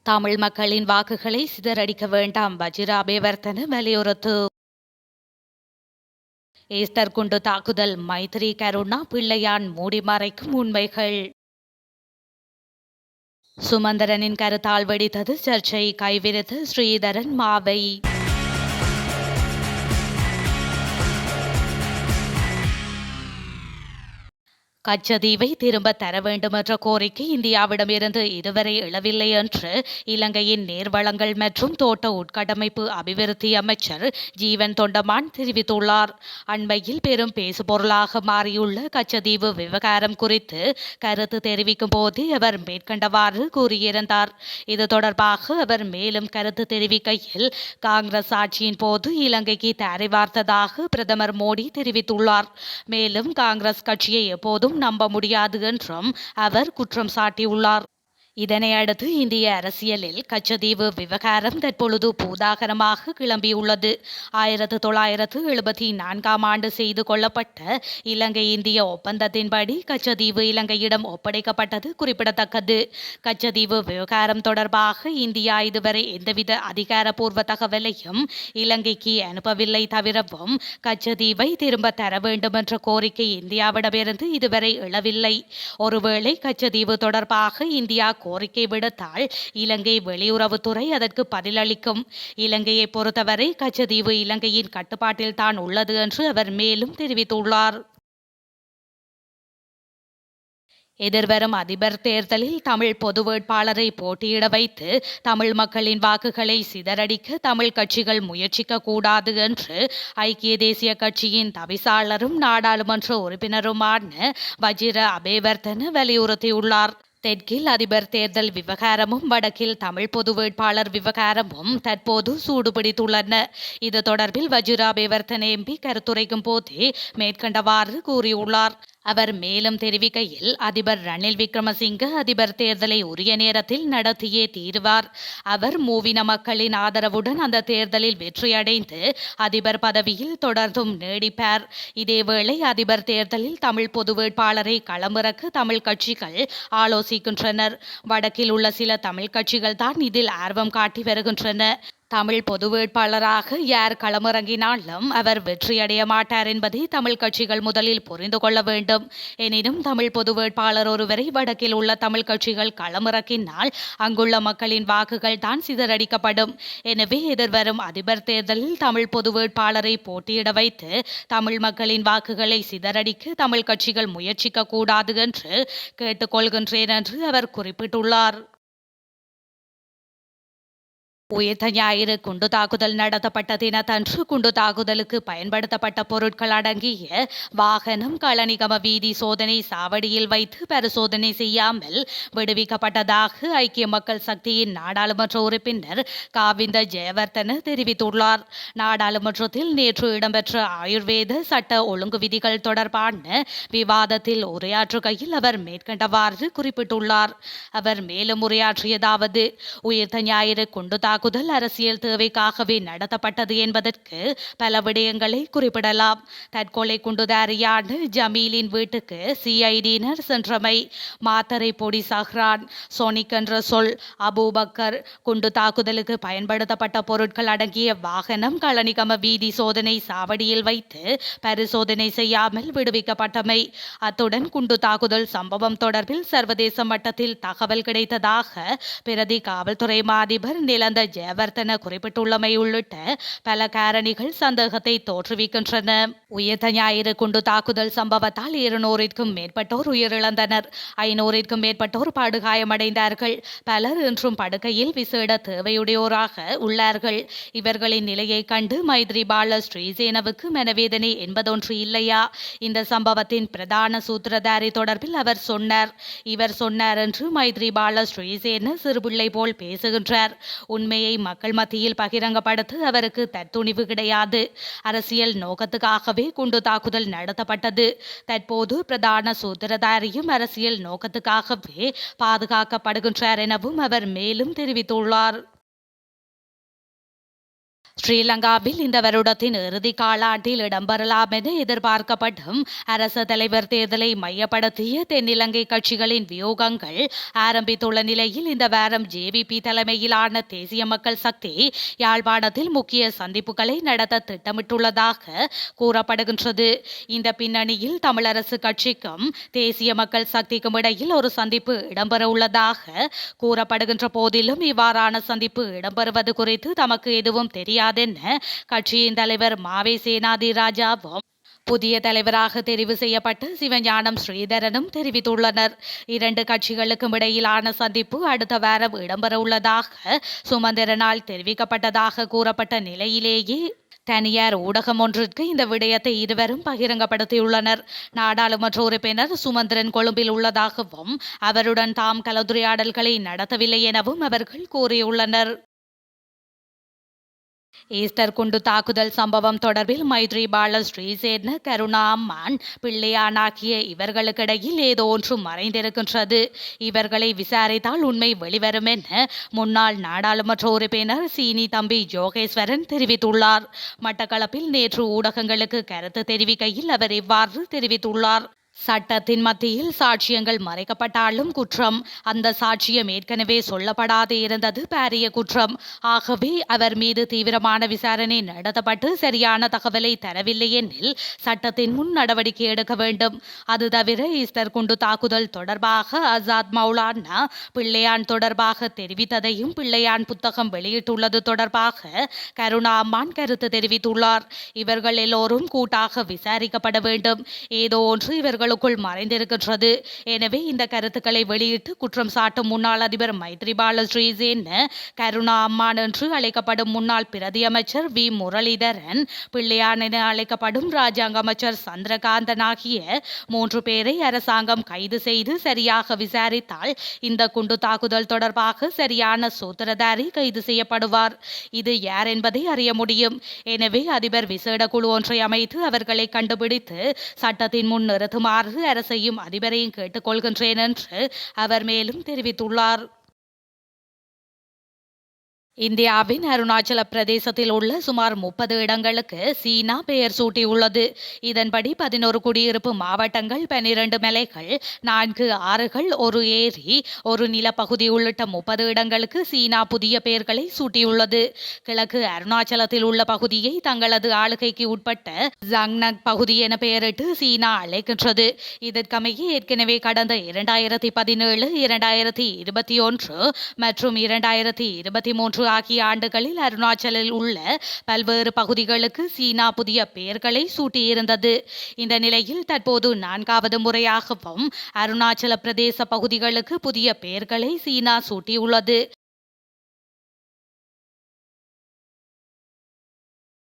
தமிழ் மக்களின் வாக்குகளை சிதறடிக்க வேண்டாம் வஜிர அபேவர்த்தன வலியுறுத்து. ஈஸ்டர் குண்டு தாக்குதல் மைத்திரி கருணா பிள்ளையான் மூடி மறைக்கும் உண்மைகள். சுமந்திரனின் கருத்தால் வெடித்தது சர்ச்சை கைவிரித்து ஸ்ரீதரன் மாவை. கச்சதீவை திரும்ப தர வேண்டும் என்ற கோரிக்கை இந்தியாவிடமிருந்து இதுவரை எழவில்லை என்று இலங்கையின் நீர்வளங்கள் மற்றும் தோட்ட உட்கட்டமைப்பு அபிவிருத்தி அமைச்சர் ஜீவன் தொண்டமான் தெரிவித்துள்ளார். அண்மையில் பெரும் பேசுபொருளாக மாறியுள்ள கச்சதீவு விவகாரம் குறித்து கருத்து தெரிவிக்கும் போதே அவர் மேற்கண்டவாறு கூறியிருந்தார். இது தொடர்பாக அவர் மேலும் கருத்து தெரிவிக்கையில், காங்கிரஸ் ஆட்சியின் போது இலங்கைக்கு தாரை வார்த்ததாக பிரதமர் மோடி தெரிவித்துள்ளார். மேலும் காங்கிரஸ் கட்சியை எப்போதும் நம்ப முடியாது என்றும் அவர் குற்றம் சாட்டியுள்ளார். இதனை அடுத்து இந்திய அரசியலில் கச்சதீவு விவகாரம் தற்பொழுது பூதாகரமாக கிளம்பியுள்ளது. 1974 ஆண்டு செய்து கொள்ளப்பட்ட இலங்கை இந்திய ஒப்பந்தத்தின்படி கச்சதீவு இலங்கையிடம் ஒப்படைக்கப்பட்டது குறிப்பிடத்தக்கது. கச்சதீவு விவகாரம் தொடர்பாக இந்தியா இதுவரை எந்தவித அதிகாரப்பூர்வ தகவலையும் இலங்கைக்கு அனுப்பவில்லை. தவிரவும் கச்சதீவை திரும்ப தர வேண்டும் என்ற கோரிக்கை இந்தியாவிடமிருந்து இதுவரை எழவில்லை. ஒருவேளை கச்சதீவு தொடர்பாக இந்தியா கோரிக்கை விடுத்தால் இலங்கை வெளியுறவுத்துறை அதற்கு பதிலளிக்கும். இலங்கையை பொறுத்தவரை கச்சதீவு இலங்கையின் கட்டுப்பாட்டில் தான் உள்ளது என்று அவர் மேலும் தெரிவித்துள்ளார். எதிர்வரும் அதிபர் தேர்தலில் தமிழ் பொது வேட்பாளரை போட்டியிட வைத்து தமிழ் மக்களின் வாக்குகளை சிதறடிக்க தமிழ் கட்சிகள் முயற்சிக்க கூடாது என்று ஐக்கிய தேசிய கட்சியின் தவிசாளரும் நாடாளுமன்ற உறுப்பினருமான வஜிர அபேவர்த்தன வலியுறுத்தியுள்ளார். தெற்கில் அதிபர் தேர்தல் விவகாரமும் வடக்கில் தமிழ் பொது வேட்பாளர் விவகாரமும் தற்போது சூடுபிடித்துள்ளன. இது தொடர்பில் வஜிர அபேவர்த்தன எம்பி கருத்துரைக்கும் போதே மேற்கண்டவாறு கூறியுள்ளார். அவர் மேலும் தெரிவிக்கையில், அதிபர் ரணில் விக்ரமசிங்க அதிபர் தேர்தலை உரிய நேரத்தில் நடத்தியே தீருவார். அவர் மூவின மக்களின் ஆதரவுடன் அந்த தேர்தலில் வெற்றியடைந்து அதிபர் பதவியில் தொடர்ந்தும் நீடிப்பார். இதேவேளை அதிபர் தேர்தலில் தமிழ் பொது வேட்பாளரை களமிறக்க தமிழ் கட்சிகள் ஆலோசிக்கின்றனர். வடக்கில் உள்ள சில தமிழ் கட்சிகள் தான் இதில் ஆர்வம் காட்டி வருகின்றன. தமிழ் பொது வேட்பாளராக யார் களமிறங்கினாலும் அவர் வெற்றியடைய மாட்டார் என்பதை தமிழ் கட்சிகள் முதலில் புரிந்து கொள்ள வேண்டும். எனினும் தமிழ் பொது வேட்பாளர் ஒருவரை வடக்கில் உள்ள தமிழ் கட்சிகள் களமிறக்கினால் அங்குள்ள மக்களின் வாக்குகள் தான் சிதறடிக்கப்படும். எனவே எதிர்வரும் அதிபர் தேர்தலில் தமிழ் பொது வேட்பாளரை போட்டியிட வைத்து தமிழ் மக்களின் வாக்குகளை சிதறடிக்க தமிழ் கட்சிகள் முயற்சிக்க கூடாது என்று கேட்டுக்கொள்கின்றேன் என்று அவர் குறிப்பிட்டுள்ளார். உயிர்த்த ஞாயிறு குண்டு தாக்குதல் நடத்தப்பட்ட தினத்தன்று குண்டு தாக்குதலுக்கு பயன்படுத்தப்பட்ட பொருட்கள் அடங்கிய வாகனம் களனிகம வீதி சோதனை சாவடியில் வைத்து பரிசோதனை செய்யாமல் விடுவிக்கப்பட்டதாக ஐக்கிய மக்கள் சக்தியின் நாடாளுமன்ற உறுப்பினர் காவிந்த ஜெயவர்தன தெரிவித்துள்ளார். நாடாளுமன்றத்தில் நேற்று இடம்பெற்ற ஆயுர்வேத சட்ட ஒழுங்கு விதிகள் தொடர்பான விவாதத்தில் உரையாற்றுகையில் அவர் மேற்கண்டவாறு குறிப்பிட்டுள்ளார். அவர் மேலும் உரையாற்றியதாவது, உயிர்த்த ஞாயிறு குண்டு தாக்குதல் அரசியல் தேவைக்காகவே நடத்தப்பட்டது என்பதற்கு பல விடயங்களை குறிப்பிடலாம். தற்கொலை குண்டுதாரியான ஜமீலின் வீட்டுக்கு சிஐடியினர் சென்றமை, மாத்தரை பொடி சஹ்ரான், சோனிக் என்ற சொல், அபூபக்கர், குண்டு தாக்குதலுக்கு பயன்படுத்தப்பட்ட பொருட்கள் அடங்கிய வாகனம் களனிகம வீதி சோதனை சாவடியில் வைத்து பரிசோதனை செய்யாமல் விடுவிக்கப்பட்டமை, அத்துடன் குண்டு தாக்குதல் சம்பவம் தொடர்பில் சர்வதேச மட்டத்தில் தகவல் கிடைத்ததாக பிரதி காவல்துறை மாதிபர் நிலந்த ஜெயவர்தன குறிப்பிட்டுள்ளமை உள்ளிட்ட பல காரணிகள் சந்தேகத்தை தோற்றுவிக்கின்றன. உயிர்த்த ஞாயிறு குண்டு தாக்குதல் சம்பவத்தால் 200ற்கும் மேற்பட்டோர் உயிரிழந்தனர். 500ற்கும் மேற்பட்டோர் படுகாயமடைந்தார்கள். பலர் இன்றும் படுக்கையில் விசேட தேவையுடையோராக உள்ளார்கள். இவர்களின் நிலையை கண்டு மைத்ரிபால ஸ்ரீசேனவுக்கு மனவேதனை என்பதொன்று இல்லையா? இந்த சம்பவத்தின் பிரதான சூத்திரதாரி தொடர்பில் அவர் சொன்னார், இவர் சொன்னார் என்று மைத்ரிபால ஸ்ரீசேன சிறுபிள்ளை போல் பேசுகின்றார். உண்மையை மக்கள் மத்தியில் பகிரங்கப்படுத்த அவருக்கு தத்துணிவு கிடையாது. அரசியல் நோக்கத்துக்காகவே குண்டு தாக்குதல் நடத்தப்பட்டது. தற்போது பிரதான சூத்திரதாரியும் அரசியல் நோக்கத்துக்காகவே பாதுகாக்கப்படுகின்றார் எனவும் அவர் மேலும் தெரிவித்துள்ளார். ஸ்ரீலங்காவில் இந்த வருடத்தின் இறுதி காலாண்டில் இடம்பெறலாம் என எதிர்பார்க்கப்படும் அரச தலைவர் தேர்தலை மையப்படுத்திய தென்னிலங்கை கட்சிகளின் வியூகங்கள் ஆரம்பித்துள்ள நிலையில் இந்த வாரம் ஜேவிபி தலைமையிலான தேசிய மக்கள் சக்தி யாழ்ப்பாணத்தில் முக்கிய சந்திப்புகளை நடத்த திட்டமிட்டுள்ளதாக கூறப்படுகின்றது. இந்த பின்னணியில் தமிழரசு கட்சிக்கும் தேசிய மக்கள் சக்திக்கும் இடையில் ஒரு சந்திப்பு இடம்பெற உள்ளதாக கூறப்படுகின்ற போதிலும் இவ்வாறான சந்திப்பு இடம்பெறுவது குறித்து தமக்கு எதுவும் தெரியாது என கட்சியின் தலைவர் மாவை சேனாதிராஜாவும் புதிய தலைவராக தெரிவு செய்யப்பட்ட சிவஞானம் ஸ்ரீதரனும் தெரிவித்துள்ளனர். இரண்டு கட்சிகளுக்கும் இடையிலான சந்திப்பு அடுத்த வாரம் இடம்பெற உள்ளதாக சுமந்திரனால் தெரிவிக்கப்பட்டதாக கூறப்பட்ட நிலையிலேயே தனியார் ஊடகம் ஒன்றிற்கு இந்த விடயத்தை இருவரும் பகிரங்கப்படுத்தியுள்ளனர். நாடாளுமன்ற உறுப்பினர் சுமந்திரன் கொழும்பில் உள்ளதாகவும் அவருடன் தாம் கலந்துரையாடல்களை நடத்தவில்லை எனவும் அவர்கள் கூறியுள்ளனர். ஈஸ்டர் குண்டு தாக்குதல் சம்பவம் தொடர்பில் மைத்ரிபால ஸ்ரீசேன, கருணா அம்மான், பிள்ளையான் ஆகிய இவர்களுக்கிடையில் ஏதோ ஒன்று மறைந்திருக்கின்றது. இவர்களை விசாரித்தால் உண்மை வெளிவரும் என முன்னாள் நாடாளுமன்ற உறுப்பினர் சீனி தம்பி யோகேஸ்வரன் தெரிவித்துள்ளார். மட்டக்களப்பில் நேற்று ஊடகங்களுக்கு கருத்து தெரிவிக்கையில் அவர் இவ்வாறு தெரிவித்துள்ளார். சட்டத்தின் மத்தியில் சாட்சியங்கள் மறைக்கப்பட்டாலும் குற்றம். அந்த சாட்சியம் ஏற்கனவே சொல்லப்படாது இருந்தது பாரிய குற்றம். ஆகவே அவர் மீது தீவிரமான விசாரணை நடத்தப்பட்டு சரியான தகவலை தரவில்லை எனில் சட்டத்தின் முன் நடவடிக்கை எடுக்க வேண்டும். அது தவிர ஈஸ்டர் குண்டு தாக்குதல் தொடர்பாக ஆசாத் மௌலானா பிள்ளையான் தொடர்பாக தெரிவித்ததையும் பிள்ளையான் புத்தகம் வெளியிட்டுள்ளது தொடர்பாக கருணா அம்மான் கருத்து தெரிவித்துள்ளார். இவர்கள் எல்லோரும் கூட்டாக விசாரிக்கப்பட வேண்டும். ஏதோ ஒன்று இவர்களுக்குள் மறைந்திருக்கின்றது. எனவே இந்த கருத்துக்களை வெளியிட்டு குற்றம் சாட்டும் முன்னாள் அதிபர் மைத்ரிபால ஸ்ரீசேன, கருணா அம்மான் என்று அழைக்கப்படும் முன்னாள் பிரதி அமைச்சர் வி முரளிதரன், பிள்ளையான் என அழைக்கப்படும் ராஜாங்க அமைச்சர் சந்திரகாந்தன் ஆகிய 3 பேரை அரசாங்கம் கைது செய்து சரியாக விசாரித்தால் இந்த குண்டு தாக்குதல் தொடர்பாக சரியான சூத்திரதாரி கைது செய்யப்படுவார். இது யார் என்பதை அறிய முடியும். எனவே அதிபர் விசேட குழு ஒன்றை அமைத்து அவர்களை கண்டுபிடித்து சட்டத்தின் முன் நிறுத்துமாறு அரசையும் அதிபரையும் கேட்டுக்கொள்கின்றேன் என்று அவர் மேலும் தெரிவித்துள்ளார். இந்தியாவின் அருணாச்சல பிரதேசத்தில் உள்ள சுமார் 30 இடங்களுக்கு சீனா பெயர் சூட்டியுள்ளது. இதன்படி 11 குடியிருப்பு மாவட்டங்கள், 12 மலைகள், 4 ஆறுகள், 1 ஏரி, 1 நிலப்பகுதி உள்ளிட்ட 30 இடங்களுக்கு சீனா புதிய பெயர்களை சூட்டியுள்ளது. கிழக்கு அருணாச்சலத்தில் உள்ள பகுதியை தங்களது ஆளுகைக்கு உட்பட்ட ஜங்னக் பகுதி என பெயரிட்டு சீனா அழைக்கின்றது. இதற்கமைய ஏற்கனவே கடந்த 2017, 2021 மற்றும் 2023 ஆகிய ஆண்டுகளில் அருணாச்சலில் உள்ள பல்வேறு பகுதிகளுக்கு சீனா புதிய பெயர்களை சூட்டியிருந்தது. இந்த நிலையில் தற்போது 4வது முறையாகவும் அருணாச்சல பிரதேச பகுதிகளுக்கு புதிய பெயர்களை சீனா சூட்டியுள்ளது.